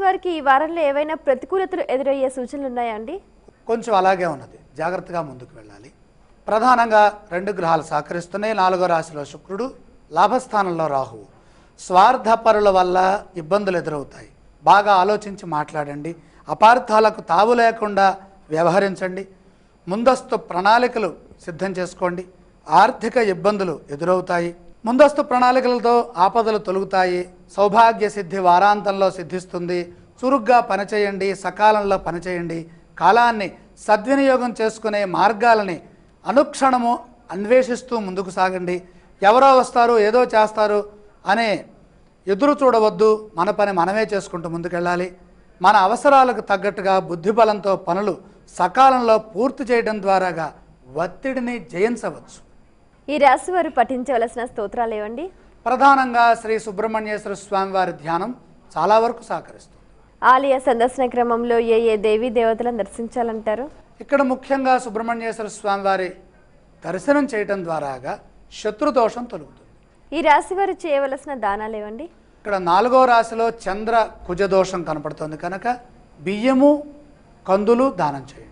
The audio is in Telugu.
వారికి ఈ వారంలో ఏవైనా ప్రతికూలతలు ఎదురయ్యే సూచనలు ఉన్నాయా అండి? కొంచెం అలాగే ఉన్నది, జాగ్రత్తగా ముందుకు వెళ్ళాలి. ప్రధానంగా 2 గ్రహాలు సహకరిస్తున్నాయి. 4వ రాశిలో శుక్రుడు, లాభస్థానంలో రాహువు. స్వార్థపరుల వల్ల ఇబ్బందులు ఎదురవుతాయి. బాగా ఆలోచించి మాట్లాడండి. అపార్థాలకు తావు లేకుండా వ్యవహరించండి. ముందస్తు ప్రణాళికలు సిద్ధం చేసుకోండి. ఆర్థిక ఇబ్బందులు ఎదురవుతాయి. ముందస్తు ప్రణాళికలతో ఆపదలు తొలగుతాయి. సౌభాగ్య సిద్ధి వారాంతంలో సిద్ధిస్తుంది. చురుగ్గా పనిచేయండి, సకాలంలో పనిచేయండి. కాలాన్ని సద్వినియోగం చేసుకునే మార్గాలని అనుక్షణము అన్వేషిస్తూ ముందుకు సాగండి. ఎవరో వస్తారు, ఏదో చేస్తారు అనే ఎదురు చూడవద్దు. మన పని మనమే చేసుకుంటూ ముందుకెళ్ళాలి. మన అవసరాలకు తగ్గట్టుగా బుద్ధిబలంతో పనులు సకాలంలో పూర్తి చేయడం ద్వారాగా ఒత్తిడిని జయించవచ్చు. ఈ రాశి వారు పఠించవలసిన స్తోత్రాలు ఏవండి? ప్రధానంగా శ్రీ సుబ్రహ్మణ్యేశ్వర స్వామి వారి ధ్యానం చాలా వరకు సహకరిస్తుంది. ఆలయ సందర్శన క్రమంలో ఏ దేవీ దేవతలను దర్శించాలంటారు? ఇక్కడ ముఖ్యంగా సుబ్రహ్మణ్యేశ్వర స్వామి వారి దర్శనం చేయడం ద్వారాగా శత్రుదోషం తొలుగుతుంది. ఈ రాశి వారు చేయవలసిన దానాలు ఏవండి? ఇక్కడ 4వ రాశిలో చంద్ర కుజదోషం కనపడుతుంది కనుక బియ్యము కందులు దానం చేయండి.